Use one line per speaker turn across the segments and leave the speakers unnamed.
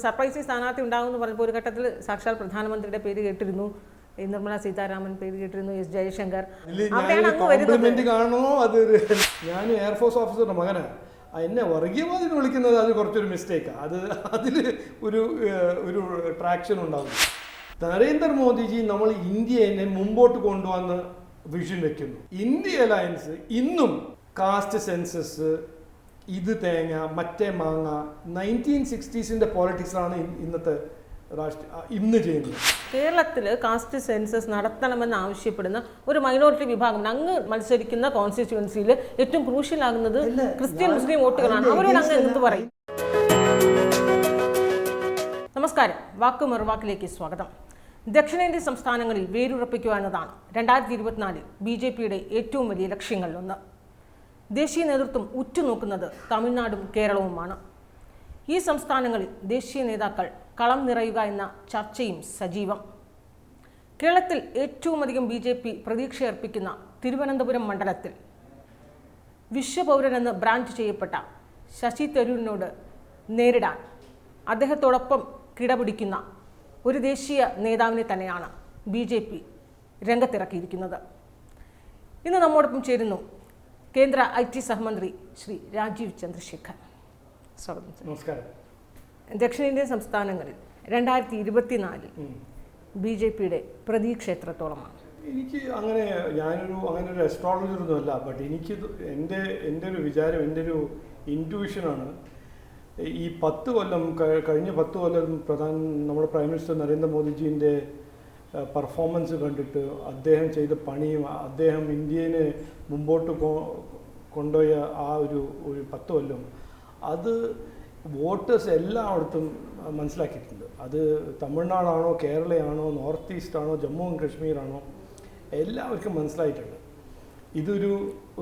Surprise സ്ഥാനാർത്ഥി ഉണ്ടാകുമെന്ന് പറഞ്ഞപ്പോൾ ഒരു ഘട്ടത്തിൽ സാക്ഷാൽ പ്രധാനമന്ത്രിയുടെ പേര് കേട്ടിരുന്നു, നിർമ്മല സീതാരാമൻ പേര് കേട്ടിരുന്നു, എസ് ജയശങ്കർ.
കാണണോ? അത് ഞാൻ എയർഫോഴ്സ് ഓഫീസറുടെ മകനാണ്. എന്നെ വർഗീയവാദിനെ വിളിക്കുന്നത് അത് കുറച്ചൊരു മിസ്റ്റേക്കാണ്. അതിൽ ഒരു ട്രാക്ഷൻ ഉണ്ടാകും. നരേന്ദ്രമോദിജി നമ്മൾ ഇന്ത്യയെ മുമ്പോട്ട് കൊണ്ടുവന്ന് വിഷൻ വെക്കുന്നു. ഇന്ത്യ അലയൻസ് ഇന്നും കാസ്റ്റ് സെൻസസ്, ഇത് തേങ്ങ മറ്റേ മാങ്ങ 1960s പോളിറ്റിക്സാണ് ഇന്നത്തെ ഇന്ന് ചെയ്യുന്നത്.
കേരളത്തിൽ കാസ്റ്റ് സെൻസസ് നടത്തണമെന്ന് ആവശ്യപ്പെടുന്ന ഒരു മൈനോറിറ്റി വിഭാഗം അങ്ങ് മത്സരിക്കുന്ന കോൺസ്റ്റിറ്റ്യുവൻസിയിൽ ഏറ്റവും ക്രൂഷ്യൽ ആകുന്നത് ക്രിസ്ത്യൻ മുസ്ലിം വോട്ടുകളാണ്. അവരോട് അങ്ങ് എന്ത് പറയും? നമസ്കാരം, വാക്ക് മറുവാക്കിലേക്ക് സ്വാഗതം. ദക്ഷിണേന്ത്യൻ സംസ്ഥാനങ്ങളിൽ വേരുറപ്പിക്കുക എന്നതാണ് 2024 BJPയുടെ ഏറ്റവും വലിയ ലക്ഷ്യങ്ങളിലൊന്ന്. ദേശീയ നേതൃത്വം ഉറ്റുനോക്കുന്നത് തമിഴ്നാടും കേരളവുമാണ്. ഈ സംസ്ഥാനങ്ങളിൽ ദേശീയ നേതാക്കൾ കളം നിറയുക എന്ന ചർച്ചയും സജീവം. കേരളത്തിൽ ഏറ്റവും അധികം BJP പ്രതീക്ഷയർപ്പിക്കുന്ന തിരുവനന്തപുരം മണ്ഡലത്തിൽ വിശ്വപൗരനെന്ന് ബ്രാൻഡ് ചെയ്യപ്പെട്ട ശശി തരൂരിനോട് നേരിടാൻ അദ്ദേഹത്തോടൊപ്പം കിടപിടിക്കുന്ന ഒരു ദേശീയ നേതാവിനെ തന്നെയാണ് BJP രംഗത്തിറക്കിയിരിക്കുന്നത്. ഇന്ന് നമ്മോടൊപ്പം ചേരുന്നു കേന്ദ്ര IT സഹമന്ത്രി ശ്രീ രാജീവ് ചന്ദ്രശേഖർ. സ്വാഗതം.
നമസ്കാരം.
ദക്ഷിണേന്ത്യൻ സംസ്ഥാനങ്ങളിൽ 2024 BJPയുടെ പ്രതീക്ഷ എത്രത്തോളമാണ്?
എനിക്ക് ഞാനൊരു അസ്ട്രോളജറൊന്നുമല്ല. ബട്ട് എനിക്ക് എൻ്റെ ഒരു വിചാരം, എൻ്റെ ഒരു ഇൻറ്റ്യൂഷനാണ്. ഈ 10 കൊല്ലം കഴിഞ്ഞ 10 കൊല്ലം നമ്മുടെ പ്രൈം മിനിസ്റ്റർ നരേന്ദ്രമോദിജീൻ്റെ പെർഫോമൻസ് കണ്ടിട്ട്, അദ്ദേഹം ചെയ്ത പണിയും അദ്ദേഹം ഇന്ത്യയെ മുമ്പോട്ട് കൊണ്ടുപോയ ആ ഒരു 10 കൊല്ലം അത് വോട്ടേഴ്സ് എല്ലായിടത്തും മനസ്സിലാക്കിയിട്ടുണ്ട്. അത് തമിഴ്നാടാണോ, കേരളയാണോ, നോർത്ത് ഈസ്റ്റ് ആണോ, ജമ്മു ആൻഡ് കശ്മീരാണോ, എല്ലാവർക്കും മനസ്സിലായിട്ടുണ്ട്. ഇതൊരു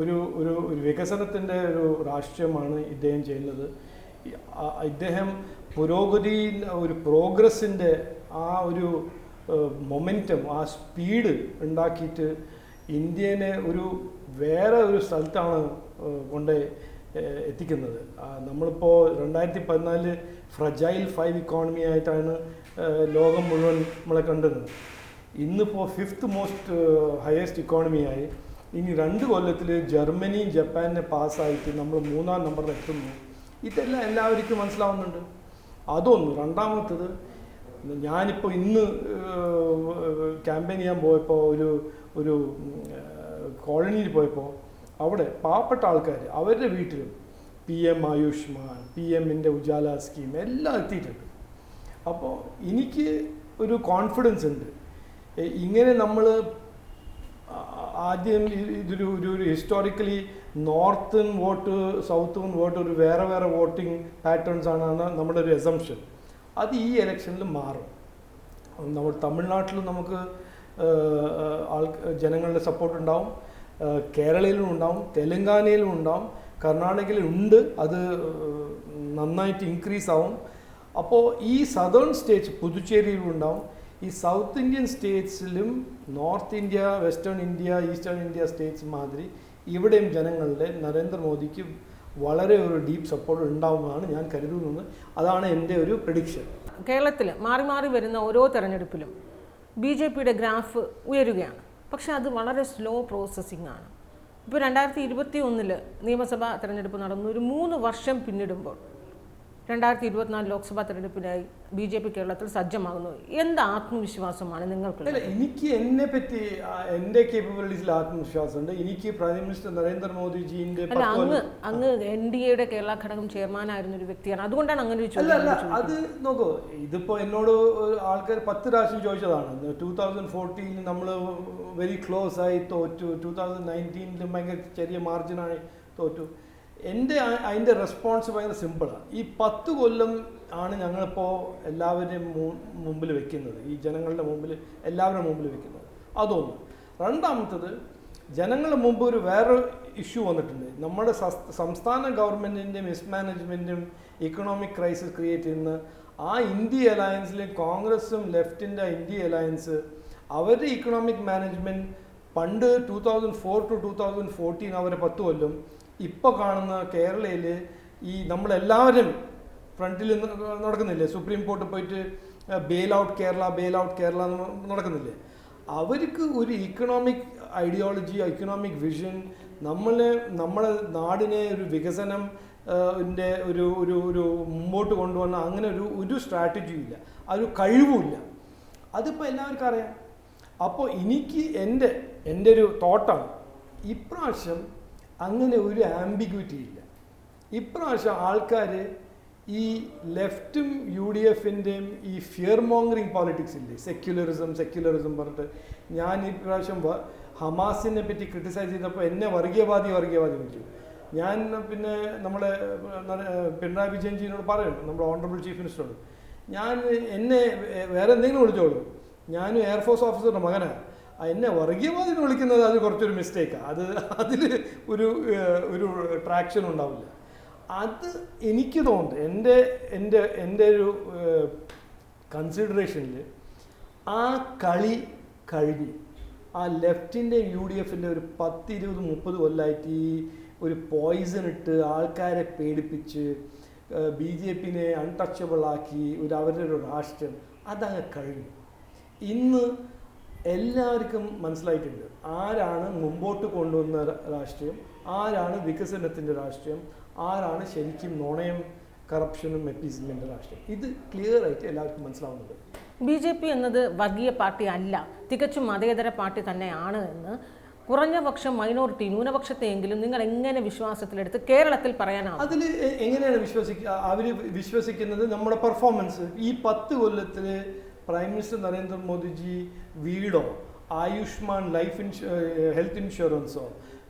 ഒരു ഒരു വികസനത്തിൻ്റെ ഒരു രാഷ്ട്രീയമാണ് ഇദ്ദേഹം ചെയ്യുന്നത്. ഇദ്ദേഹം പ്രോഗ്രസിൻ്റെ ആ ഒരു മൊമെൻറ്റം, ആ സ്പീഡ് ഉണ്ടാക്കിയിട്ട് ഇന്ത്യനെ വേറെ ഒരു സ്ഥലത്താണ് കൊണ്ട് എത്തിക്കുന്നത്. നമ്മളിപ്പോൾ 2014 ഫ്രജൈൽ 5 ഇക്കോണമി ആയിട്ടാണ് ലോകം മുഴുവൻ നമ്മളെ കണ്ടത്. ഇന്നിപ്പോൾ 5th മോസ്റ്റ് ഹയസ്റ്റ് ഇക്കോണമിയായി. ഇനി 2 കൊല്ലത്തിൽ ജർമ്മനിയും ജപ്പാനെ പാസ്സായിട്ട് നമ്മൾ 3ാം നമ്പറിൽ എത്തുന്നു. ഇതെല്ലാം എല്ലാവർക്കും മനസ്സിലാവുന്നുണ്ട്. അതൊന്ന്. രണ്ടാമത്തത്, ഞാനിപ്പോൾ ഇന്ന് ക്യാമ്പയിൻ ചെയ്യാൻ പോയപ്പോൾ ഒരു കോളനിയിൽ പോയപ്പോൾ അവിടെ പാവപ്പെട്ട ആൾക്കാർ അവരുടെ വീട്ടിലും PM ആയുഷ്മാൻ, PMൻ്റെ ഉജാല സ്കീം എല്ലാം എത്തിയിട്ടുണ്ട്. അപ്പോൾ എനിക്ക് ഒരു കോൺഫിഡൻസ് ഉണ്ട്. ഇങ്ങനെ നമ്മൾ ആദ്യം ഒരു historically northern vote, southern vote ഒരു വേറെ വോട്ടിംഗ് പാറ്റേൺസ് ആണ് നമ്മുടെ ഒരു അസംഷൻ. അത് ഈ ഇലക്ഷനിൽ മാറും. നമ്മൾ തമിഴ്നാട്ടിലും നമുക്ക് ജനങ്ങളുടെ സപ്പോർട്ട് ഉണ്ടാവും, കേരളയിലും ഉണ്ടാവും, തെലങ്കാനയിലും ഉണ്ടാവും, കർണാടകയിലും ഉണ്ട്. അത് നന്നായിട്ട് ഇൻക്രീസ് ആവും. അപ്പോൾ ഈ സദേൺ സ്റ്റേറ്റ്സ് പുതുച്ചേരിയിലും ഉണ്ടാവും. ഈ സൗത്ത് ഇന്ത്യൻ സ്റ്റേറ്റ്സിലും north India, western India, eastern India states മാതിരി ഇവിടെയും ജനങ്ങളുടെ നരേന്ദ്രമോദിക്ക് വളരെ ഒരു ഡീപ്പ് സപ്പോർട്ട് ഉണ്ടാവുമെന്നാണ് ഞാൻ കരുതുന്നത്. അതാണ് എൻ്റെ ഒരു പ്രഡിക്ഷൻ.
കേരളത്തിൽ മാറി മാറി വരുന്ന ഓരോ തെരഞ്ഞെടുപ്പിലും BJPയുടെ ഗ്രാഫ് ഉയരുകയാണ്. പക്ഷേ അത് വളരെ സ്ലോ പ്രോസസ്സിംഗ് ആണ്. ഇപ്പോൾ 2021 നിയമസഭാ തെരഞ്ഞെടുപ്പ് നടന്നു. ഒരു 3 വർഷം പിന്നിടുമ്പോൾ 2024 ലോക്സഭാ തെരഞ്ഞെടുപ്പിനായി BJP കേരളത്തിൽ സജ്ജമാകുന്നു. എന്ത് ആത്മവിശ്വാസമാണ് നിങ്ങൾക്ക്?
എനിക്ക് എന്നെപ്പറ്റി, എൻ്റെ കേപ്പബിലിറ്റീസിൽ ആത്മവിശ്വാസമുണ്ട്. എനിക്ക് പ്രൈം മിനിസ്റ്റർ നരേന്ദ്രമോദിജീൻ്റെ
അങ്ങ് NDAയുടെ കേരള ഘടകം ചെയർമാനായിരുന്ന ഒരു വ്യക്തിയാണ്. അതുകൊണ്ടാണ് അങ്ങനെ ഒരു ചോദ്യം.
അല്ല, അത് നോക്കൂ, ഇതിപ്പോൾ എന്നോട് ആൾക്കാർ 10 പ്രാവശ്യം ചോദിച്ചതാണ്. 2014 നമ്മൾ വെരി ക്ലോസ് ആയി തോറ്റു, 2019 ഭയങ്കര ചെറിയ മാർജിനായി തോറ്റു. അതിൻ്റെ റെസ്പോൺസ് ഭയങ്കര സിമ്പിളാണ്. ഈ 10 കൊല്ലം ആണ് ഞങ്ങളിപ്പോൾ എല്ലാവരുടെയും മുമ്പിൽ വെക്കുന്നത്, ഈ ജനങ്ങളുടെ മുമ്പിൽ, എല്ലാവരുടെ മുമ്പിൽ വെക്കുന്നത്. അതൊന്ന്. രണ്ടാമത്തത്, ജനങ്ങളുടെ മുമ്പ് വേറെ ഇഷ്യൂ വന്നിട്ടുണ്ട്. നമ്മുടെ സംസ്ഥാന ഗവൺമെൻറ്റിൻ്റെ മിസ്മാനേജ്മെൻറ്റും ഇക്കണോമിക് ക്രൈസിസ് ക്രിയേറ്റ് ചെയ്യുന്ന ആ ഇന്ത്യ അലയൻസിലെ കോൺഗ്രസും ലെഫ്റ്റിൻ്റെ ഇന്ത്യ അലയൻസ്, അവരുടെ ഇക്കണോമിക് മാനേജ്മെൻറ്റ് പണ്ട് 2004 to 2014 അവരെ 10 കൊല്ലം, ഇപ്പോൾ കാണുന്ന കേരളയിൽ ഈ നമ്മളെല്ലാവരും ഫ്രണ്ടിൽ നടക്കുന്നില്ലേ, സുപ്രീം കോർട്ട് പോയിട്ട് ബെയിൽ ഔട്ട് കേരള എന്ന് നടക്കുന്നില്ലേ. അവർക്ക് ഒരു ഇക്കണോമിക് ഐഡിയോളജി, ഇക്കണോമിക് വിഷൻ, നമ്മളെ നാടിനെ ഒരു വികസനം ഒരു മുമ്പോട്ട് കൊണ്ടുവന്ന അങ്ങനെ ഒരു സ്ട്രാറ്റജിയും ഇല്ല, ഒരു കഴിവുമില്ല. അതിപ്പോൾ എല്ലാവർക്കും അറിയാം. അപ്പോൾ എനിക്ക് എൻ്റെ ഒരു തോട്ടാണ്, ഇപ്രാവശ്യം അങ്ങനെ ഒരു ആംബിഗ്വിറ്റി ഇല്ല. ഇപ്രാവശ്യം ആൾക്കാർ ഈ ലെഫ്റ്റും UDFൻ്റെയും ഈ ഫിയർ മോങ്ങറിങ് പോളിറ്റിക്സ് ഇല്ലേ, സെക്യുലറിസം പറഞ്ഞിട്ട്, ഞാൻ ഇപ്രാവശ്യം ഹമാസിനെ പറ്റി ക്രിട്ടിസൈസ് ചെയ്തപ്പോൾ എന്നെ വർഗീയവാദി വിളിച്ചു. ഞാൻ പിന്നെ നമ്മുടെ പിണറായി വിജയൻജിയോട് പറയുന്നു, നമ്മുടെ ഓണറബിൾ ചീഫ് മിനിസ്റ്ററോട്, എന്നെ വേറെ എന്തെങ്കിലും വിളിച്ചോളൂ, ഞാനും എയർഫോഴ്സ് ഓഫീസറുടെ മകനാണ്, എന്നെ വർഗീയവാദിനെ വിളിക്കുന്നത് അത് കുറച്ചൊരു മിസ്റ്റേക്കാണ്. അതിൽ ഒരു ട്രാക്ഷൻ ഉണ്ടാവില്ല. അത് എനിക്ക് തോന്നുന്നു എൻ്റെ ഒരു കൺസിഡറേഷനിൽ ആ കളി കഴിഞ്ഞ് ആ ലെഫ്റ്റിൻ്റെയും UDFൻ്റെ ഒരു 10-20-30 കൊല്ലമായിട്ട് ഈ ഒരു പോയിസൺ ഇട്ട് ആൾക്കാരെ പേടിപ്പിച്ച് BJPനെ അൺടച്ചബിൾ ആക്കി അവരുടെ ഒരു രാഷ്ട്രീയം അതങ്ങ് കഴിഞ്ഞു. ഇന്ന് എല്ലാവർക്കും മനസ്സിലായിട്ടുണ്ട് ആരാണ് മുമ്പോട്ട് കൊണ്ടുവന്ന രാഷ്ട്രീയം, ആരാണ് വികസനത്തിൻ്റെ രാഷ്ട്രീയം, ആരാണ് ശരിക്കും നുണയും കറപ്ഷനും എപ്പീസ്മെൻ്റ് രാഷ്ട്രീയം. ഇത് ക്ലിയർ ആയിട്ട് എല്ലാവർക്കും മനസ്സിലാവുന്നുണ്ട്.
BJP എന്നത് വർഗീയ പാർട്ടി അല്ല, തികച്ചും മതേതര പാർട്ടി തന്നെയാണ് എന്ന് കുറഞ്ഞ പക്ഷം മൈനോറിറ്റി ന്യൂനപക്ഷത്തെയെങ്കിലും നിങ്ങൾ എങ്ങനെ വിശ്വാസത്തിലെടുത്ത് കേരളത്തിൽ പറയാനാണ്?
അതിൽ എങ്ങനെയാണ് അവർ വിശ്വസിക്കുന്നത്? നമ്മുടെ പെർഫോമൻസ് ഈ 10 കൊല്ലത്തിൽ പ്രൈം മിനിസ്റ്റർ നരേന്ദ്രമോദിജി വീടോ ആയുഷ്മാൻ ഹെൽത്ത് ഇൻഷുറൻസോ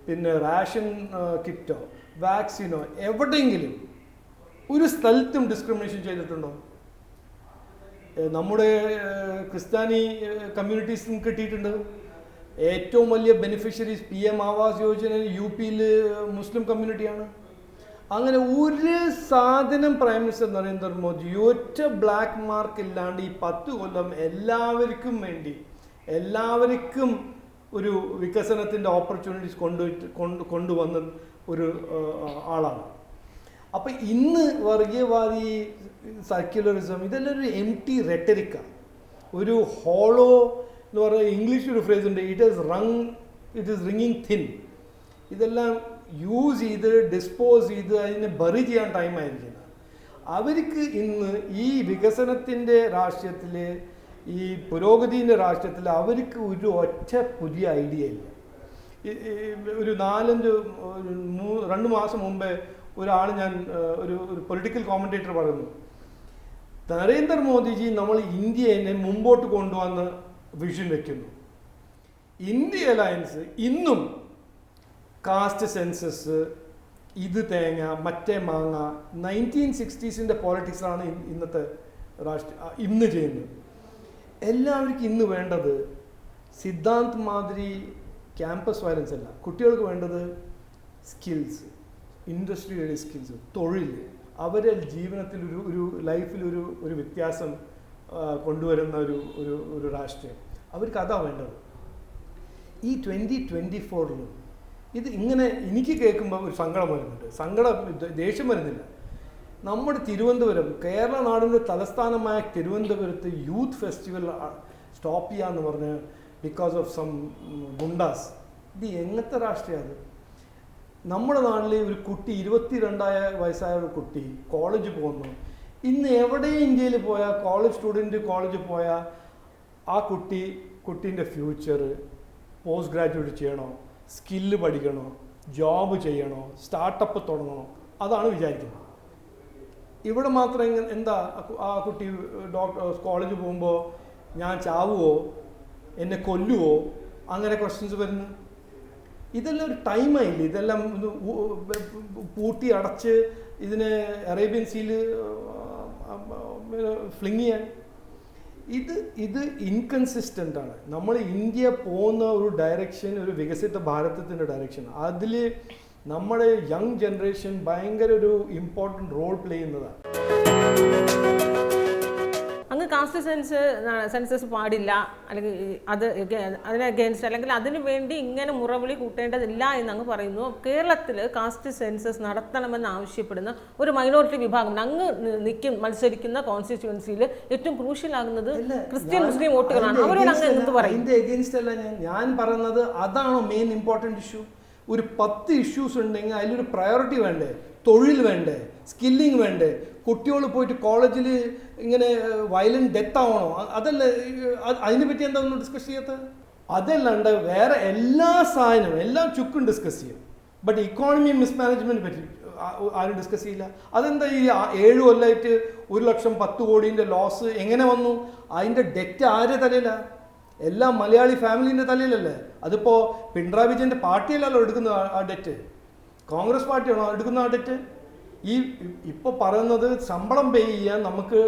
പിന്നെ റേഷൻ കിറ്റോ വാക്സിനോ എവിടെയെങ്കിലും ഒരു സ്ഥലത്തും ഡിസ്ക്രിമിനേഷൻ ചെയ്തിട്ടുണ്ടോ? നമ്മുടെ ക്രിസ്ത്യാനി കമ്മ്യൂണിറ്റീസിനും കിട്ടിയിട്ടുണ്ട്. ഏറ്റവും വലിയ ബെനിഫിഷ്യറീസ് PM ആവാസ് യോജന UPയിൽ മുസ്ലിം കമ്മ്യൂണിറ്റിയാണ്. അങ്ങനെ ഒരു സാധനം പ്രൈം മിനിസ്റ്റർ നരേന്ദ്രമോദി ഒറ്റ ബ്ലാക്ക് മാർക്ക് ഇല്ലാണ്ട് ഈ 10 കൊല്ലം എല്ലാവർക്കും ഒരു വികസനത്തിൻ്റെ ഓപ്പർച്യൂണിറ്റീസ് കൊണ്ടുവന്ന ഒരു ആളാണ്. അപ്പം ഇന്ന് വർഗീയവാദി, സെക്യുലറിസം ഇതെല്ലാം ഒരു എംപ്റ്റി റെട്ടറിക്കാണ്, ഒരു ഹോളോ എന്ന് പറയുന്ന ഇംഗ്ലീഷ് ഒരു ഫ്രേസ് ഉണ്ട്, ഇറ്റ് ഈസ് റിങ്ങിങ് തിൻ. ഇതെല്ലാം യൂസ് ചെയ്ത് ഡിസ്പോസ് ചെയ്ത് അതിനെ ബറി ചെയ്യാൻ ടൈമായിരിക്കുന്നത്. അവർക്ക് ഇന്ന് ഈ വികസനത്തിൻ്റെ രാഷ്ട്രീയത്തിൽ, ഈ പുരോഗതിൻ്റെ രാഷ്ട്രീയത്തിൽ അവർക്ക് ഒരു ഒറ്റ പുതിയ ഐഡിയ ഇല്ല. ഒരു 2 മാസം മുമ്പേ ഞാൻ ഒരു പൊളിറ്റിക്കൽ കോമൻറ്റേറ്റർ പറയുന്നു, നരേന്ദ്രമോദിജി നമ്മൾ ഇന്ത്യയെ മുമ്പോട്ട് കൊണ്ടുവന്ന വിഷൻ വയ്ക്കുന്നു. ഇന്ത്യ അലയൻസ് ഇന്നും കാസ്റ്റ് സെൻസസ്, ഇത് തേങ്ങ മറ്റേ മാങ്ങ 1960s പോളിറ്റിക്സാണ് ഇന്നത്തെ ഇന്ന് ചെയ്യുന്നത്. എല്ലാവർക്കും ഇന്ന് വേണ്ടത് സിദ്ധാന്ത് മാതിരി ക്യാമ്പസ് വയലൻസ് അല്ല. കുട്ടികൾക്ക് വേണ്ടത് സ്കിൽസ്, ഇൻഡസ്ട്രിയൽ സ്കിൽസ്, തൊഴിൽ, അവരെ ജീവിതത്തിൽ ഒരു ലൈഫിൽ ഒരു വ്യത്യാസം കൊണ്ടുവരുന്ന ഒരു രാഷ്ട്രീയം. അവർക്ക് അതാ വേണ്ടത്. ഈ 2024 ഇത് ഇങ്ങനെ എനിക്ക് കേൾക്കുമ്പോൾ ഒരു സങ്കടം വരുന്നുണ്ട്. ദേഷ്യം വരുന്നില്ല. നമ്മുടെ തിരുവനന്തപുരം, കേരള നാടിൻ്റെ തലസ്ഥാനമായ തിരുവനന്തപുരത്ത് യൂത്ത് ഫെസ്റ്റിവൽ സ്റ്റോപ്പ് ചെയ്യാന്ന് പറഞ്ഞ് ബിക്കോസ് ഓഫ് സം ഗുണ്ടാസ്. ഇത് എങ്ങനത്തെ രാഷ്ട്രീയമാണ്? നമ്മുടെ നാട്ടിലെ ഒരു കുട്ടി, 22 വയസ്സായ ഒരു കുട്ടി കോളേജ് പോകുന്നു. ഇന്ന് എവിടെയും ഇന്ത്യയിൽ പോയാൽ കോളേജ് സ്റ്റുഡൻറ്റ് കോളേജിൽ പോയാൽ ആ കുട്ടീൻ്റെ ഫ്യൂച്ചർ പോസ്റ്റ് ഗ്രാജുവേറ്റ് ചെയ്യണോ, സ്കില്ല് പഠിക്കണോ, ജോബ് ചെയ്യണോ, സ്റ്റാർട്ടപ്പ് തുടങ്ങണോ, അതാണ് വിചാരിക്കുന്നത്. ഇവിടെ മാത്രം എന്താ ആ കുട്ടി കോളേജ് പോകുമ്പോൾ ഞാൻ ചാവുമോ, എന്നെ കൊല്ലുമോ, അങ്ങനെ ക്വസ്റ്റ്യൻസ് വരുന്നു. ഇതെല്ലാം ഒരു ടൈമായില്ലേ? ഇതെല്ലാം പൂട്ടി അടച്ച് ഇതിനെ അറേബ്യൻ സീയിൽ ഫ്ലിങ് ചെയ്യാൻ. ഇത് ഇൻകൺസിസ്റ്റൻ്റ് ആണ്. നമ്മൾ ഇന്ത്യ പോകുന്ന ഒരു ഡയറക്ഷൻ, ഒരു വികസിത ഭാരതത്തിൻ്റെ ഡയറക്ഷൻ, അതിൽ നമ്മുടെ യങ് ജനറേഷൻ ഭയങ്കര ഒരു ഇമ്പോർട്ടൻ്റ് റോൾ പ്ലേ ചെയ്യുന്നതാണ്.
അങ്ങ് കാസ്റ്റ് സെൻസസ് പാടില്ല, അല്ലെങ്കിൽ അത് അതിന് അഗേൻസ്റ്റ്, അല്ലെങ്കിൽ അതിനു വേണ്ടി ഇങ്ങനെ മുറവിളി കൂട്ടേണ്ടതില്ല എന്നങ്ങ് പറയുന്നു. കേരളത്തിൽ കാസ്റ്റ് സെൻസസ് നടത്തണമെന്ന് ആവശ്യപ്പെടുന്ന ഒരു മൈനോറിറ്റി വിഭാഗം അങ്ങ് മത്സരിക്കുന്ന കോൺസ്റ്റിറ്റ്യുവൻസിയിൽ ഏറ്റവും ക്രൂഷ്യൽ ആകുന്നത് ക്രിസ്ത്യൻ മുസ്ലിം വോട്ടുകളാണ്. അവരോട് അങ്ങ് എന്ത് പറയും?
അതിന്റെ എഗെയിൻസ്റ്റ് അല്ല ഞാൻ പറയുന്നത്. അതാണോ മെയിൻ ഇമ്പോർട്ടൻറ്റ് ഇഷ്യൂ? ഒരു 10 ഇഷ്യൂസ് ഉണ്ടെങ്കിൽ അതിലൊരു പ്രയോറിറ്റി വേണ്ടേ? തൊഴിൽ വേണ്ടേ? സ്കില്ലിങ് വേണ്ടേ? കുട്ടികൾ പോയിട്ട് കോളേജിൽ ഇങ്ങനെ വയലന്റ് ഡെത്ത് ആവണോ? അതല്ല, അതിനെ പറ്റി എന്താ ഒന്നും ഡിസ്കസ് ചെയ്യാത്തത്? അതല്ലാണ്ട് വേറെ എല്ലാ സാധനവും എല്ലാം ചുക്കും ഡിസ്കസ് ചെയ്യും. ബട്ട് ഇക്കോണമി മിസ്മാനേജ്മെന്റ് പറ്റി ആരും ഡിസ്കസ് ചെയ്യില്ല. അതെന്താ ഈ 7 കൊല്ലമായിട്ട് 1,10 കോടിൻ്റെ ലോസ് എങ്ങനെ വന്നു? അതിൻ്റെ ഡെറ്റ് ആരുടെ തലയിലാണ്? എല്ലാ മലയാളി ഫാമിലിൻ്റെ തലയിലല്ലേ? അതിപ്പോൾ പിണറായി വിജയൻ്റെ പാർട്ടിയല്ലല്ലോ എടുക്കുന്ന ആ ഡെറ്റ്, കോൺഗ്രസ് പാർട്ടിയാണോ എടുക്കുന്ന ആ ഡെറ്റ്? ഇപ്പോൾ പറയുന്നത് ശമ്പളം പേ ചെയ്യാൻ നമുക്ക്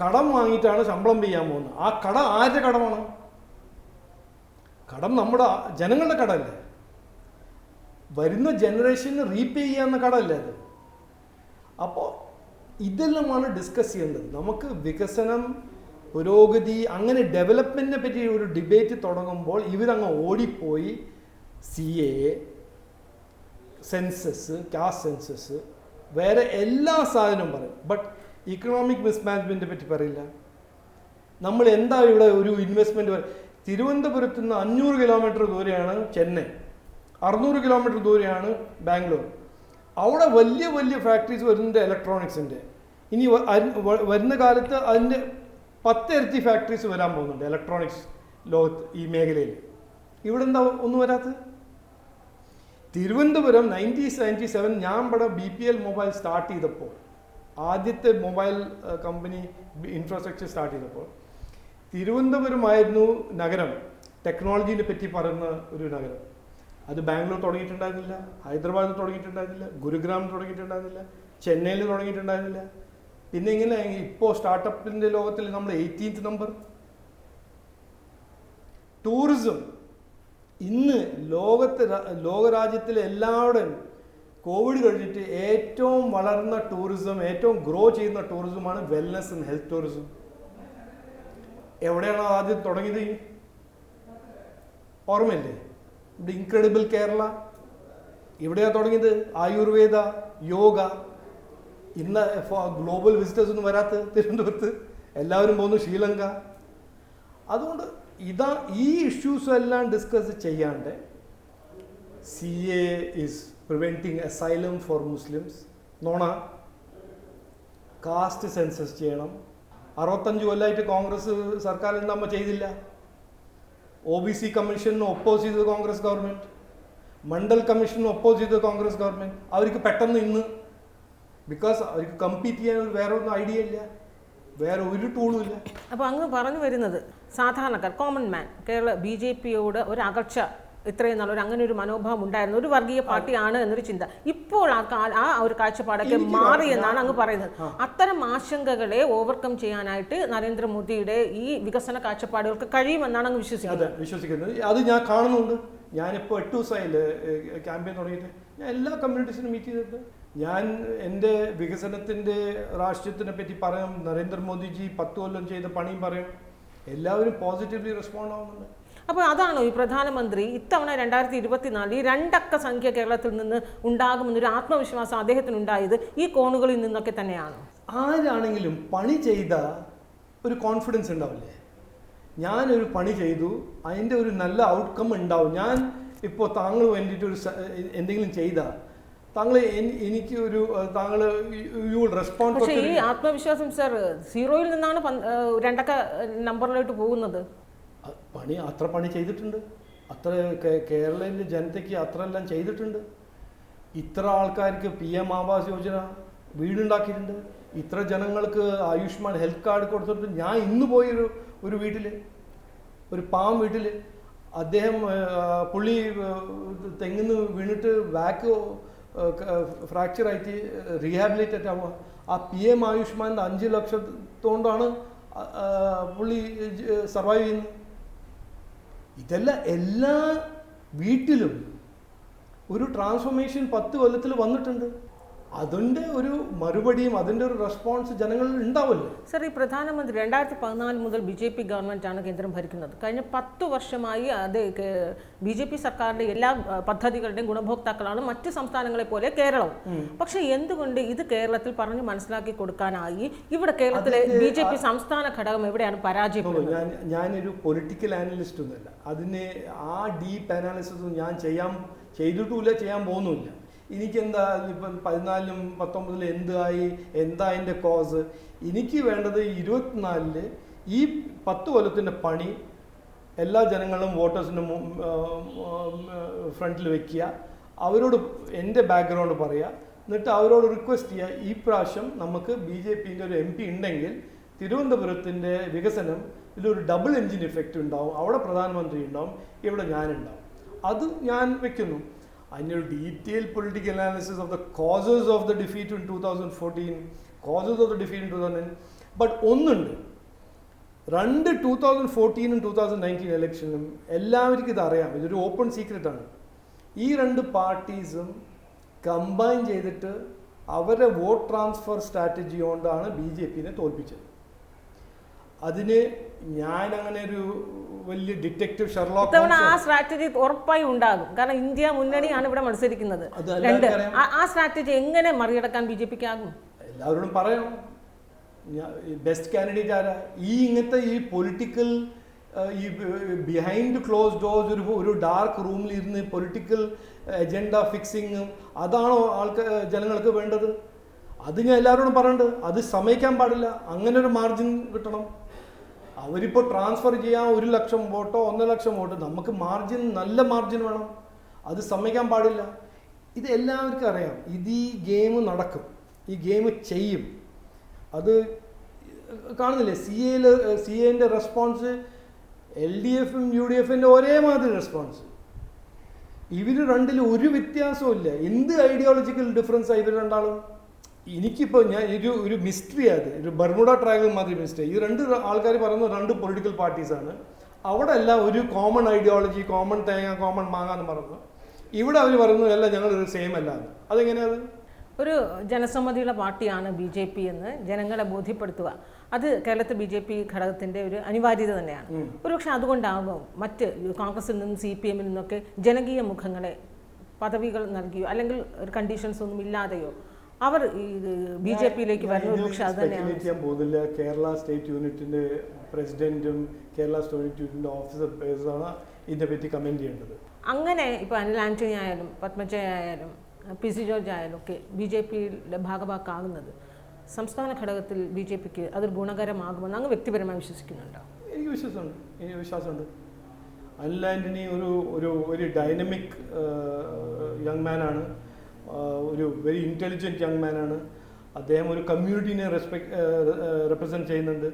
കടം വാങ്ങിയിട്ടാണ് ശമ്പളം പേ ചെയ്യാൻ പോകുന്നത്. ആ കടം ആരുടെ കടമാണ്? കടം നമ്മുടെ ജനങ്ങളുടെ കടമല്ലേ? വരുന്ന ജനറേഷന് റീപേ ചെയ്യാവുന്ന കടമല്ലേ അത്? അപ്പോൾ ഇതെല്ലാമാണ് ഡിസ്കസ് ചെയ്യേണ്ടത്. നമുക്ക് വികസനം, പുരോഗതി, അങ്ങനെ ഡെവലപ്മെൻറ്റിനെ പറ്റി ഒരു ഡിബേറ്റ് തുടങ്ങുമ്പോൾ ഇവരങ്ങ് ഓടിപ്പോയി CAA, സെൻസസ്, കാസ്റ്റ് സെൻസസ്, വേറെ എല്ലാ സാധനവും പറയും. ബട്ട് ഇക്കണോമിക് മിസ്മാനേജ്മെൻറ്റിനെ പറ്റി പറയില്ല. നമ്മൾ എന്താ ഇവിടെ ഒരു ഇൻവെസ്റ്റ്മെൻറ്റ്? തിരുവനന്തപുരത്ത് നിന്ന് 500 കിലോമീറ്റർ ദൂരെയാണ് ചെന്നൈ, 600 കിലോമീറ്റർ ദൂരെയാണ് ബാംഗ്ലൂർ. അവിടെ വലിയ വലിയ ഫാക്ടറീസ് വരുന്നുണ്ട് ഇലക്ട്രോണിക്സിൻ്റെ. ഇനി വരുന്ന കാലത്ത് അതിൻ്റെ 10 ഇരട്ടി ഫാക്ടറീസ് വരാൻ പോകുന്നുണ്ട് ഇലക്ട്രോണിക്സ് ലോകത്ത്, ഈ മേഖലയിൽ. ഇവിടെ എന്താ ഒന്നും വരാത്തത്? തിരുവനന്തപുരം 1997 ഞാൻ ഇവിടെ BPL മൊബൈൽ സ്റ്റാർട്ട് ചെയ്തപ്പോൾ, ആദ്യത്തെ മൊബൈൽ കമ്പനി ഇൻഫ്രാസ്ട്രക്ചർ സ്റ്റാർട്ട് ചെയ്തപ്പോൾ തിരുവനന്തപുരമായിരുന്നു നഗരം ടെക്നോളജീനെ പറ്റി പറയുന്ന ഒരു നഗരം. അത് ബാംഗ്ലൂർ തുടങ്ങിയിട്ടുണ്ടായിരുന്നില്ല, ഹൈദരാബാദിൽ തുടങ്ങിയിട്ടുണ്ടായിരുന്നില്ല, ഗുരുഗ്രാമിൽ തുടങ്ങിയിട്ടുണ്ടായിരുന്നില്ല, ചെന്നൈയിൽ തുടങ്ങിയിട്ടുണ്ടായിരുന്നില്ല. പിന്നെ ഇങ്ങനെ ഇപ്പോൾ സ്റ്റാർട്ടപ്പിൻ്റെ ലോകത്തിൽ നമ്മൾ 18th നമ്പർ. ടൂറിസം ഇന്ന് ലോകരാജ്യത്തിലെ എല്ലാവരുടെയും കോവിഡ് കഴിഞ്ഞിട്ട് ഏറ്റവും വളർന്ന ടൂറിസം, ഏറ്റവും ഗ്രോ ചെയ്യുന്ന ടൂറിസമാണ് വെൽനസ് ആൻഡ് ഹെൽത്ത് ടൂറിസം. എവിടെയാണ് ആദ്യം തുടങ്ങിയത്? ഓർമ്മയില്ലേ? ഇവിടെ ഇൻക്രെഡിബിൾ കേരള ഇവിടെയാണ് തുടങ്ങിയത്. ആയുർവേദ, യോഗ. ഇന്ന് ഗ്ലോബൽ വിസിറ്റേഴ്സ് ഒന്നും വരാത്ത തിരുവനന്തപുരത്ത്, എല്ലാവരും പോകുന്നു ശ്രീലങ്ക. അതുകൊണ്ട് ഈ ഇഷ്യൂസ് എല്ലാം ഡിസ്കസ് ചെയ്യാണ്ട് CA is preventing asylum four Muslims. നോണ. കാസ്റ്റ് സെൻസസ് ചെയ്യണം. 65 കൊല്ലമായിട്ട് കോൺഗ്രസ് സർക്കാർ എന്താകുമ്പോൾ ചെയ്തില്ല. OBC കമ്മീഷന് ഒപ്പോസ് ചെയ്തത് Congress government, Mandal commission oppose ചെയ്തത് കോൺഗ്രസ് ഗവൺമെൻറ്. അവർക്ക് പെട്ടെന്ന് ഇന്ന് ബിക്കോസ് അവർക്ക് കമ്പീറ്റ് ചെയ്യാൻ വേറെ ഒന്നും ഐഡിയ ഇല്ല, വേറെ ഒരു ടൂളും ഇല്ല.
അപ്പോൾ അങ്ങ് പറഞ്ഞു വരുന്നത് സാധാരണക്കാർ, കോമൺ മാൻ, കേരള BJPയോട് ഒരു അകർച്ച ഇത്രയും നാളൊരു അങ്ങനെ ഒരു മനോഭാവം ഉണ്ടായിരുന്നു, ഒരു വർഗീയ പാർട്ടിയാണ് എന്നൊരു ചിന്ത. ഇപ്പോൾ ആ ഒരു കാഴ്ചപ്പാടൊക്കെ മാറി എന്നാണ് അങ്ങ് പറയുന്നത്. അത്തരം ആശങ്കകളെ ഓവർകം ചെയ്യാനായിട്ട് നരേന്ദ്രമോദിയുടെ ഈ വികസന കാഴ്ചപ്പാടുകൾക്ക് കഴിയുമെന്നാണ് അങ്ങ്
വിശ്വസിക്കുന്നത്. അത് ഞാൻ കാണുന്നുണ്ട്. ഞാനിപ്പോൾ 8 ദിവസമായില്ലേ ക്യാമ്പയിൻ തുടങ്ങിയിട്ട്. ഞാൻ എല്ലാ കമ്മ്യൂണിറ്റീസിനും മീറ്റ് ചെയ്തിട്ട് ഞാൻ എൻ്റെ വികസനത്തിൻ്റെ രാഷ്ട്രീയത്തിനെ പറ്റി പറയും. നരേന്ദ്രമോദിജി 10 കൊല്ലം ചെയ്ത പണിയും പറയും. എല്ലാവരും പോസിറ്റീവ്ലി റെസ്പോണ്ട് ആവുന്നുണ്ട്.
അപ്പോൾ അതാണോ ഈ പ്രധാനമന്ത്രി ഇത്തവണ 2024 ഈ 2 അക്ക സംഖ്യ കേരളത്തിൽ നിന്ന് ഉണ്ടാകുമെന്നൊരു ആത്മവിശ്വാസം അദ്ദേഹത്തിന് ഉണ്ടായത് ഈ കോണുകളിൽ നിന്നൊക്കെ തന്നെയാണോ?
ആരാണെങ്കിലും പണി ചെയ്ത ഒരു കോൺഫിഡൻസ് ഉണ്ടാവില്ലേ? ഞാനൊരു പണി ചെയ്തു, അതിൻ്റെ ഒരു നല്ല ഔട്ട്കം ഉണ്ടാവും. ഞാൻ ഇപ്പോൾ താങ്കൾ വേണ്ടിയിട്ട് എന്തെങ്കിലും ചെയ്താൽ താങ്കൾ എനിക്ക് ഒരു താങ്കൾ യു വിൽ റെസ്പോണ്ട്.
പക്ഷേ ഈ ആത്മവിശ്വാസം സർ 0-ൽ നിന്നാണ് 2 അക്ക നമ്പറിലോട്ട് പോകുന്നത്.
അത്ര പണി ചെയ്തിട്ടുണ്ട്. അത്ര കേരളത്തിലെ ജനതയ്ക്ക് അത്ര എല്ലാം ചെയ്തിട്ടുണ്ട്. ഇത്ര ആൾക്കാർക്ക് PM ആവാസ് യോജന വീടുണ്ടാക്കിയിട്ടുണ്ട്. ഇത്ര ജനങ്ങൾക്ക് ആയുഷ്മാൻ ഹെൽത്ത് കാർഡ് കൊടുത്തിട്ടുണ്ട്. ഞാൻ ഇന്ന് പോയി ഒരു വീട്ടിൽ, ഒരു പാവം വീട്ടിൽ, അദ്ദേഹം പുള്ളി തെങ്ങിന്ന് വീണിട്ട് ബാക്ക് ഫ്രാക്ചറായിട്ട് റീഹാബിലിറ്റേറ്റ് ആവുക. ആ PM ആയുഷ്മാൻ 5 ലക്ഷത്തോണ്ടാണ് പുള്ളി സർവൈവ് ചെയ്യുന്നത്. ഇതെല്ലാം എല്ലാ വീട്ടിലും ഒരു ട്രാൻസ്ഫോർമേഷൻ 10 കൊല്ലത്തിൽ വന്നിട്ടുണ്ട്. അതിൻ്റെ ഒരു മറുപടിയും അതിൻ്റെ ഒരു റെസ്പോൺസ് ജനങ്ങളിൽ ഉണ്ടാവില്ല.
സർ, ഈ പ്രധാനമന്ത്രി 2014 മുതൽ BJP ഗവൺമെൻറ്റാണ് കേന്ദ്രം ഭരിക്കുന്നത്. കഴിഞ്ഞ 10 വർഷമായി അത് BJP സർക്കാരിൻ്റെ എല്ലാ പദ്ധതികളുടെയും ഗുണഭോക്താക്കളാണ് മറ്റ് സംസ്ഥാനങ്ങളെ പോലെ കേരളവും. പക്ഷേ എന്തുകൊണ്ട് ഇത് കേരളത്തിൽ പറഞ്ഞ് മനസ്സിലാക്കി കൊടുക്കാനായി ഇവിടെ കേരളത്തിലെ BJP സംസ്ഥാന ഘടകം എവിടെയാണ് പരാജയപ്പെടുന്നത്?
ഞാനൊരു പൊളിറ്റിക്കൽ ആനലിസ്റ്റ് ഒന്നുമല്ല. അതിന് ആ ഡീപ്പ് അനാലിസിസ് ഞാൻ ചെയ്തിട്ടുമില്ല, ചെയ്യാൻ പോകുന്നുമില്ല. എനിക്കെന്താ ഇപ്പം 14-ലും 19-ലും എന്തായി, എന്താ അതിൻ്റെ കോസ്? എനിക്ക് വേണ്ടത് 24-ല് ഈ 10 കൊല്ലത്തിൻ്റെ പണി എല്ലാ ജനങ്ങളും വോട്ടേഴ്സിൻ്റെ ഫ്രണ്ടിൽ വെക്കുക, അവരോട് എൻ്റെ ബാക്ക്ഗ്രൗണ്ട് പറയുക, എന്നിട്ട് അവരോട് റിക്വസ്റ്റ് ചെയ്യുക, ഈ പ്രാവശ്യം നമുക്ക് BJPൻ്റെ ഒരു MP ഉണ്ടെങ്കിൽ തിരുവനന്തപുരത്തിൻ്റെ വികസനം ഇതിലൊരു ഡബിൾ എൻജിൻ ഇഫക്റ്റ് ഉണ്ടാവും, അവിടെ പ്രധാനമന്ത്രി ഉണ്ടാവും, ഇവിടെ ഞാനുണ്ടാവും. അത് ഞാൻ വെക്കുന്നു. അതിനൊരു detail political analysis of the causes of the defeat in 2014, causes of the defeat in 2009. But ഒന്നുണ്ട്, 2014 2019 ഇലക്ഷനും എല്ലാവർക്കും ഇതറിയാം, ഇതൊരു ഓപ്പൺ സീക്രട്ടാണ്. ഈ 2 പാർട്ടീസും കമ്പൈൻ ചെയ്തിട്ട് അവരുടെ വോട്ട് ട്രാൻസ്ഫർ സ്ട്രാറ്റജി കൊണ്ടാണ് BJPനെ തോൽപ്പിച്ചത്. അതിന് ഞാൻ അങ്ങനെ ഒരു വലിയ ഡിറ്റക്റ്റീവ് ഷെർലോക്ക്
ആ സ്ട്രാറ്റജി ഉറപ്പായി ഉണ്ടാകും. കാരണം ഇന്ത്യ മുന്നണിയാണ് ഇവിടെ മത്സരിക്കുന്നത്. ആ സ്ട്രാറ്റജി എങ്ങനെ മറികടക്കാൻ BJPക്ക് ആകും?
എല്ലാവരോടും പറയണം, ബെസ്റ്റ് കാൻഡിഡേറ്റ് ആരാ. ഇങ്ങനത്തെ ഈ പൊളിറ്റിക്കൽ ഈ ബിഹൈൻഡ് ക്ലോസ് ഡോർസ് ഒരു ഡാർക്ക് റൂമിൽ ഇരുന്ന് പൊളിറ്റിക്കൽ അജണ്ട ഫിക്സിങ്ങും അതാണോ ജനങ്ങൾക്ക് വേണ്ടത്? അത് ഞാൻ എല്ലാവരോടും പറയുന്നുണ്ട്. അത് സമ്മതിക്കാൻ പാടില്ല. അങ്ങനെ ഒരു മാർജിൻ കിട്ടണം. അവരിപ്പോൾ ട്രാൻസ്ഫർ ചെയ്യാൻ 1 ലക്ഷം വോട്ടോ 1 ലക്ഷം വോട്ടോ, നമുക്ക് മാർജിൻ, നല്ല മാർജിൻ വേണം. അത് സമ്മതിക്കാൻ പാടില്ല. ഇത് എല്ലാവർക്കും അറിയാം. ഇത് ഈ ഗെയിം നടക്കും, ഈ ഗെയിം ചെയ്യും. അത് കാണുന്നില്ലേ, CAൻ്റെ റെസ്പോൺസ് LDFും UDFിൻ്റെ ഒരേമാതിരി റെസ്പോൺസ്. ഇവർ രണ്ടിലും ഒരു വ്യത്യാസവും ഇല്ല. എന്ത് ഐഡിയോളജിക്കൽ ഡിഫറൻസാണ് ഇവർ രണ്ടാളും? എനിക്കിപ്പോൾ ഞാൻ ഒരു മിസ്റ്ററി, അത് ഒരു ബർമുഡ ട്രയാങ്കിൾ മാതിരി മിസ്റ്ററി. ഈ 2 ആൾക്കാർ പറയുന്നത് 2 പൊളിറ്റിക്കൽ പാർട്ടീസാണ്. അവിടെ എല്ലാം ഒരു കോമൺ ഐഡിയോളജി, കോമൺ തേങ്ങ, കോമൺ മാങ്ങ എന്ന് പറഞ്ഞു. ഇവിടെ അവർ പറയുന്നത് അല്ല, ഞങ്ങൾ ഒരു സെയിം അല്ല. അതെങ്ങനെയാണ്?
ഒരു ജനസമ്മതിയുള്ള പാർട്ടിയാണ് BJP എന്ന് ജനങ്ങളെ ബോധ്യപ്പെടുത്തുക, അത് കേരളത്തിൽ BJP ഘടകത്തിൻ്റെ ഒരു അനിവാര്യത തന്നെയാണ്. ഒരുപക്ഷെ അതുകൊണ്ടാകും മറ്റ് കോൺഗ്രസിൽ നിന്നും CPM നിന്നൊക്കെ ജനകീയ മുഖങ്ങളെ പദവികൾ നൽകിയോ അല്ലെങ്കിൽ ഒരു കണ്ടീഷൻസ് ഒന്നും ഇല്ലാതെയോ അവർ BJPയിലേക്ക് വരുന്നത്. പക്ഷെ അത് തന്നെയാണ്
ചെയ്യാൻ പോകുന്നില്ല. കേരള സ്റ്റേറ്റ് യൂണിറ്റിൻ്റെ പ്രസിഡന്റും കേരള സ്റ്റേറ്റ് യൂണിറ്റിൻ്റെ ഓഫീസർ പേഴ്സാണ് ഇതിനെപ്പറ്റി കമൻറ്റ് ചെയ്യേണ്ടത്.
അങ്ങനെ ഇപ്പോൾ അനിൽ ആന്റണി ആയാലും പത്മജ ആയാലും PC ജോർജ് ആയാലും ഒക്കെ BJPയുടെ ഭാഗമാക്കാകുന്നത് സംസ്ഥാന ഘടകത്തിൽ BJPക്ക് അതൊരു ഗുണകരമാകുമെന്ന് അങ്ങ് വ്യക്തിപരമായി വിശ്വസിക്കുന്നുണ്ടോ?
എനിക്ക് വിശ്വാസമുണ്ട്. അനിൽ ആന്റണി ഒരു ഡൈനമിക് യങ് മാനാണ്, ഒരു വെരി ഇൻ്റലിജൻറ്റ് യങ് മാനാണ്. അദ്ദേഹം ഒരു കമ്മ്യൂണിറ്റീനെ റെപ്രസെൻറ്റ് ചെയ്യുന്നുണ്ട്.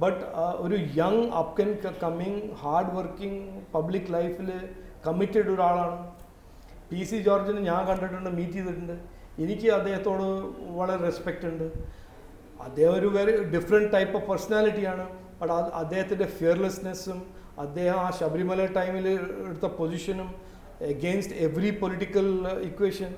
ബട്ട് ഒരു young up and coming hard working public ലൈഫിൽ കമ്മിറ്റഡ് ഒരാളാണ്. PC ജോർജിനെ ഞാൻ കണ്ടിട്ടുണ്ട്, മീറ്റ് ചെയ്തിട്ടുണ്ട്. എനിക്ക് അദ്ദേഹത്തോട് വളരെ റെസ്പെക്റ്റ് ഉണ്ട്. അദ്ദേഹം ഒരു വെരി ഡിഫറെൻറ്റ് ടൈപ്പ് ഓഫ് പേഴ്സണാലിറ്റിയാണ്. ബട്ട് അദ്ദേഹത്തിൻ്റെ ഫിയർലെസ്നെസ്സും അദ്ദേഹം ആ ശബരിമല ടൈമിൽ എടുത്ത പൊസിഷനും എഗെയിൻസ്റ്റ് എവറി പൊളിറ്റിക്കൽ ഇക്വേഷൻ,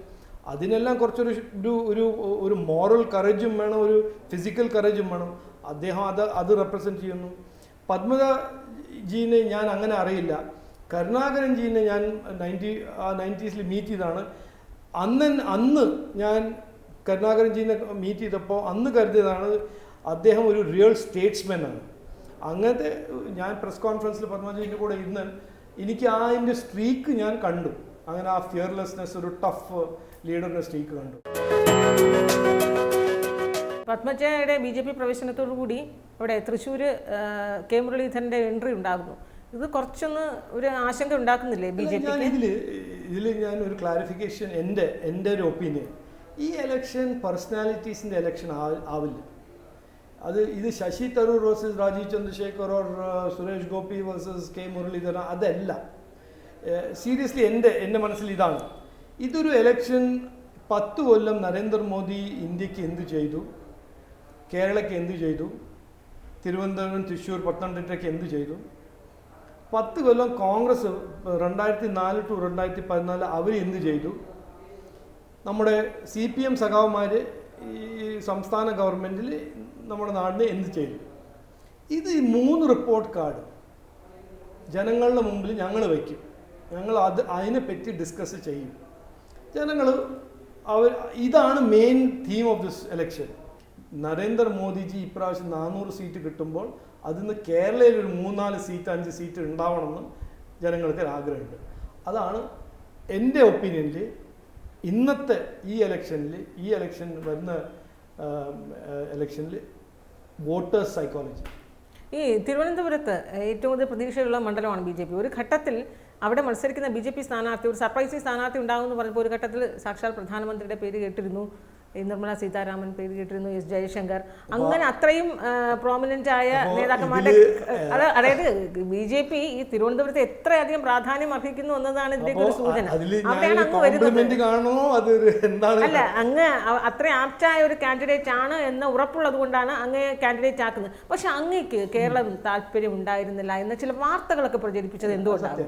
അതിനെല്ലാം കുറച്ചൊരു മോറൽ കറേജും വേണം, ഒരു ഫിസിക്കൽ കറേജും വേണം. അദ്ദേഹം അത് റെപ്രസെൻറ്റ് ചെയ്യുന്നു. പത്മജ ജീനെ ഞാൻ അങ്ങനെ അറിയില്ല. കരുണാകരൻ ജീനെ ഞാൻ 90s മീറ്റ് ചെയ്താണ്. അന്ന് ഞാൻ കരുണാകരൻ ജീനെ മീറ്റ് ചെയ്തപ്പോൾ അന്ന് കരുതിയതാണ് അദ്ദേഹം ഒരു റിയൽ സ്റ്റേറ്റ്സ്മാൻ ആണ്. അങ്ങനത്തെ ഞാൻ പ്രസ് കോൺഫറൻസിൽ പത്മജീൻ്റെ കൂടെ ഇരുന്ന് എനിക്ക് അതിൻ്റെ സ്ട്രീക്ക് ഞാൻ കണ്ടു. അങ്ങനെ ആ ഫിയർലെസ്നെസ്, ഒരു ടഫ് ലീഡറിൻ്റെ സ്ട്രീക്ക് കണ്ടു.
പത്മജയുടെ BJP പ്രവേശനത്തോടു കൂടി ഇവിടെ തൃശ്ശൂർ K മുരളീധരൻ്റെ എൻട്രി ഉണ്ടാകുന്നു. ഇത് കുറച്ചൊന്ന് ഒരു ആശങ്ക ഉണ്ടാക്കുന്നില്ലേ BJPക്ക്?
ഇതിൽ ഞാൻ ഒരു ക്ലാരിഫിക്കേഷൻ, എൻ്റെ ഒരു ഒപ്പീനിയൻ, ഈ എലക്ഷൻ പേഴ്സണാലിറ്റീസിൻ്റെ എലക്ഷൻ ആവില്ല. ഇത് Shashi Tharoor versus Rajeev Chandrasekhar or Suresh Gopi versus K Muraleedharan, അതല്ല. സീരിയസ്ലി എൻ്റെ മനസ്സിൽ ഇതാണ്. ഇതൊരു എലക്ഷൻ 10 കൊല്ലം നരേന്ദ്രമോദി ഇന്ത്യക്ക് എന്ത് ചെയ്തു, കേരളയ്ക്ക് എന്ത് ചെയ്തു, തിരുവനന്തപുരം, തൃശ്ശൂർ, പത്തനംതിട്ടയ്ക്ക് എന്ത് ചെയ്തു. 10 കൊല്ലം കോൺഗ്രസ് 2004 to 2014 അവർ എന്ത് ചെയ്തു. നമ്മുടെ CPM സഖാവുമാർ ഈ സംസ്ഥാന ഗവൺമെൻറ്റിൽ നമ്മുടെ നാടിന് എന്ത് ചെയ്തു? ഇത് ഈ 3 റിപ്പോർട്ട് കാർഡ് ജനങ്ങളുടെ മുമ്പിൽ ഞങ്ങൾ വയ്ക്കും. ഞങ്ങൾ അതിനെപ്പറ്റി ഡിസ്കസ് ചെയ്യും. ജനങ്ങൾ ഇതാണ് main theme of this election. Narendra Modi ji ഇപ്രാവശ്യം 400 സീറ്റ് കിട്ടുമ്പോൾ അതിന്ന് കേരളയിൽ ഒരു 3-4 സീറ്റ് 5 സീറ്റ് ഉണ്ടാവണമെന്ന് ജനങ്ങൾക്ക് ആഗ്രഹമുണ്ട്. അതാണ് എൻ്റെ ഒപ്പീനിയനിൽ ഇന്നത്തെ ഈ ഇലക്ഷൻ വരുന്ന ഇലക്ഷനിൽ വോട്ടേഴ്സ് സൈക്കോളജി.
ഈ തിരുവനന്തപുരത്ത് ഏറ്റവും കൂടുതൽ പ്രതീക്ഷയുള്ള മണ്ഡലമാണ് BJP. ഒരു ഘട്ടത്തിൽ അവിടെ മത്സരിക്കുന്ന BJP സ്ഥാനാർത്ഥി ഒരു സർപ്രൈസിംഗ് സ്ഥാനാർത്ഥി ഉണ്ടാകുമെന്ന് പറഞ്ഞപ്പോൾ ഒരു ഘട്ടത്തിൽ സാക്ഷാൽ പ്രധാനമന്ത്രിയുടെ പേര് കേട്ടിരുന്നു, നിർമ്മല സീതാരാമൻ പേര് കേട്ടിരുന്നു, S. ജയശങ്കർ, അങ്ങനെ അത്രയും പ്രോമിനന്റ് ആയ നേതാക്കന്മാരുടെ അതായത് BJP ഈ തിരുവനന്തപുരത്ത് എത്രയധികം പ്രാധാന്യം അർഹിക്കുന്നു എന്നതാണ് ഇതിന്റെ ഒരു സൂചന. അവിടെയാണ് അങ്ങ് വരുന്നത്. അല്ല, അങ്ങ് അത്ര ആപ്റ്റായ ഒരു കാൻഡിഡേറ്റ് ആണ് എന്ന് ഉറപ്പുള്ളത് കൊണ്ടാണ് അങ്ങ് കാൻഡിഡേറ്റ് ആക്കുന്നത്. പക്ഷെ അങ്ങേക്ക് കേരളം താല്പര്യം ഉണ്ടായിരുന്നില്ല എന്ന ചില വാർത്തകളൊക്കെ പ്രചരിപ്പിച്ചത് എന്തുകൊണ്ടാണ്?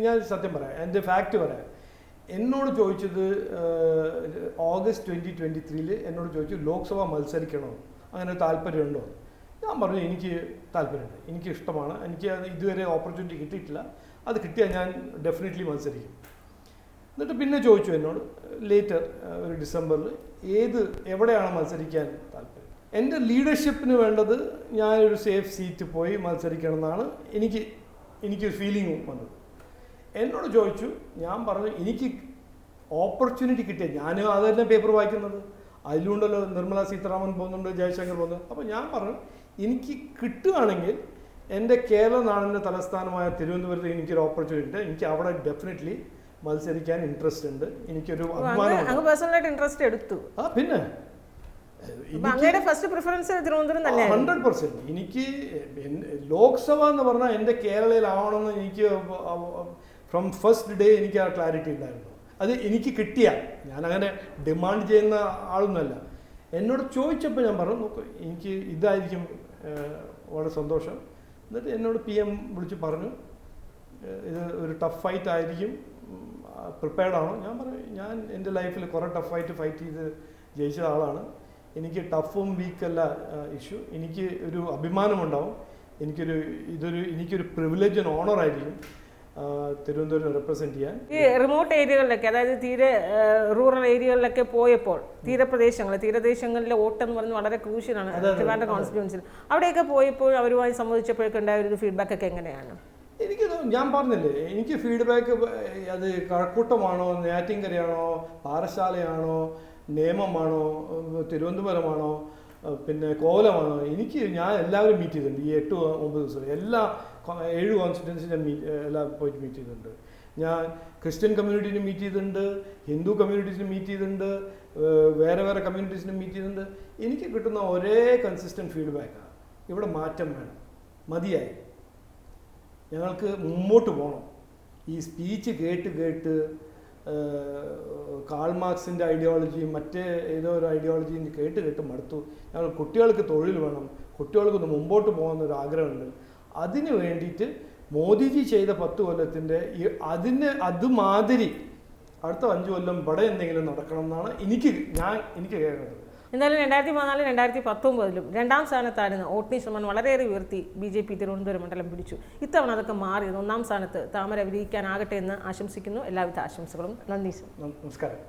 ഞാൻ സത്യം പറയാം, എൻ്റെ ഫാക്ട് പറയാം. എന്നോട് ചോദിച്ചത് ഓഗസ്റ്റ് 2023 എന്നോട് ചോദിച്ചു ലോക്സഭ മത്സരിക്കണോ, അങ്ങനെ താല്പര്യമുണ്ടോ? ഞാൻ പറഞ്ഞു എനിക്ക് താല്പര്യമുണ്ട്, എനിക്ക് ഇഷ്ടമാണ്, എനിക്ക് അത് ഇതുവരെ ഓപ്പർച്യൂണിറ്റി കിട്ടിയിട്ടില്ല, അത് കിട്ടിയാൽ ഞാൻ ഡെഫിനറ്റ്ലി മത്സരിക്കും. എന്നിട്ട് പിന്നെ ചോദിച്ചു എന്നോട് ലേറ്റർ ഒരു ഡിസംബറിൽ എവിടെയാണ് മത്സരിക്കാൻ താല്പര്യം. എൻ്റെ ലീഡർഷിപ്പിന് വേണ്ടത് ഞാനൊരു സേഫ് സീറ്റ് പോയി മത്സരിക്കണം എന്നാണ് എനിക്കൊരു ഫീലിംഗ് വന്നത്. എന്നോട് ചോദിച്ചു, ഞാൻ പറഞ്ഞു എനിക്ക് ഓപ്പർച്യൂണിറ്റി കിട്ടിയ ഞാൻ അത് തന്നെ പേപ്പർ വായിക്കുന്നത്, അതിലുണ്ടല്ലോ നിർമ്മല സീതാരാമൻ പോകുന്നുണ്ട്, ജയശങ്കർ പോകുന്നുണ്ട്. അപ്പോൾ ഞാൻ പറഞ്ഞു എനിക്ക് കിട്ടുകയാണെങ്കിൽ എൻ്റെ കേരള നാടിൻ്റെ തലസ്ഥാനമായ തിരുവനന്തപുരത്ത് എനിക്കൊരു ഓപ്പർച്യൂണിറ്റി, എനിക്ക് അവിടെ ഡെഫിനറ്റ്ലി മത്സരിക്കാൻ ഇൻട്രസ്റ്റ് ഉണ്ട്, എനിക്കൊരു
അഭിമാനം ഇൻട്രസ്റ്റ് എടുത്തു.
പിന്നെ 100% എനിക്ക് ലോക്സഭ എന്ന് പറഞ്ഞാൽ എൻ്റെ കേരളയിലാവണമെന്ന് എനിക്ക് ഫ്രം ഫസ്റ്റ് ഡേ എനിക്ക് ആ ക്ലാരിറ്റി ഉണ്ടായിരുന്നു. അത് എനിക്ക് കിട്ടിയാൽ ഞാനങ്ങനെ ഡിമാൻഡ് ചെയ്യുന്ന ആളൊന്നുമല്ല. എന്നോട് ചോദിച്ചപ്പോൾ ഞാൻ പറഞ്ഞു നോക്കൂ എനിക്ക് ഇതായിരിക്കും വളരെ സന്തോഷം. എന്നിട്ട് എന്നോട് PM വിളിച്ച് പറഞ്ഞു ഇത് ഒരു ടഫ് ഫൈറ്റ് ആയിരിക്കും, പ്രിപ്പയർഡ് ആണോ? ഞാൻ പറഞ്ഞു ഞാൻ എൻ്റെ ലൈഫിൽ കുറേ ടഫ് ഫൈറ്റ് ചെയ്ത് ജയിച്ച ആളാണ്, എനിക്ക് ടഫും വീക്കല്ല ഇഷ്യൂ, എനിക്ക് ഒരു അഭിമാനമുണ്ടാവും, എനിക്കൊരു പ്രിവിലേജ് ആൻഡ് ഓണർ ആയിരിക്കും തിരുവനന്തപുരം റെപ്രസെന്റ് ചെയ്യാൻ.
ഈ റിമോട്ട് ഏരിയകളിലൊക്കെ, അതായത് റൂറൽ ഏരിയകളിലൊക്കെ പോയപ്പോൾ തീരദേശങ്ങളിലെ വോട്ടെന്ന് പറഞ്ഞ് വളരെ ക്രൂഷ്യലാണ് ട്രിവാൻഡ്രം കോൺസ്റ്റിറ്റ്യുവൻസിൽ, അവിടെയൊക്കെ പോയപ്പോൾ അവരുമായി സംബന്ധിച്ചപ്പോഴൊക്കെ ഉണ്ടായ ഒരു ഫീഡ്ബാക്ക് ഒക്കെ എങ്ങനെയാണ്?
ഞാൻ പറഞ്ഞില്ലേ, എനിക്ക് ഫീഡ്ബാക്ക് അത് കഴക്കൂട്ടമാണോ, നെയ്യാറ്റിൻകരയാണോ, പാറശാലയാണോ, നേമമാണോ, തിരുവനന്തപുരമാണോ, പിന്നെ കോലമാണോ, ഞാൻ എല്ലാവരും മീറ്റ് ചെയ്തിട്ടുണ്ട് ഈ 8-9 ദിവസം. 7 കോൺസ്റ്റിറ്റ്യുവൻസി ഞാൻ എല്ലാം പോയിട്ട് മീറ്റ് ചെയ്തിട്ടുണ്ട്. ഞാൻ ക്രിസ്ത്യൻ കമ്മ്യൂണിറ്റീനെ മീറ്റ് ചെയ്തിട്ടുണ്ട്, ഹിന്ദു കമ്മ്യൂണിറ്റീസിനെ മീറ്റ് ചെയ്തിട്ടുണ്ട്, വേറെ കമ്മ്യൂണിറ്റീസിനെ മീറ്റ് ചെയ്തിട്ടുണ്ട്. എനിക്ക് കിട്ടുന്ന ഒരേ കൺസിസ്റ്റൻറ്റ് ഫീഡ്ബാക്കാണ്, ഇവിടെ മാറ്റം വേണം, മതിയായി, ഞങ്ങൾക്ക് മുമ്പോട്ട് പോകണം. ഈ സ്പീച്ച് കേട്ട് കാൾ മാർക്സിൻ്റെ ഐഡിയോളജിയും മറ്റേ ഏതോ ഒരു ഐഡിയോളജിയും കേട്ട് മടുത്തു. ഞങ്ങൾ കുട്ടികൾക്ക് തൊഴിൽ വേണം, കുട്ടികൾക്കൊന്ന് മുമ്പോട്ട് പോകുന്നൊരു ആഗ്രഹമുണ്ട്. അതിന് വേണ്ടിയിട്ട് മോദിജി ചെയ്ത 10 കൊല്ലത്തിൻ്റെ അതുമാതിരി അടുത്ത 5 കൊല്ലം ഇവിടെ എന്തെങ്കിലും നടക്കണം എന്നാണ് എനിക്ക് കേൾക്കുന്നത്.
എന്തായാലും 2014, 2019 2ാം സ്ഥാനത്തായിരുന്നു. വോട്ടിംഗ് ശതമാനം വളരെയേറെ ഉയർത്തി BJP തിരുവനന്തപുരം മണ്ഡലം പിടിച്ചു. ഇത്തവണ അതൊക്കെ മാറി 1ാം സ്ഥാനത്ത് താമര വിരിയിക്കാനാകട്ടെ എന്ന് ആശംസിക്കുന്നു. എല്ലാവിധ ആശംസകളും. നന്ദി.
നമസ്കാരം.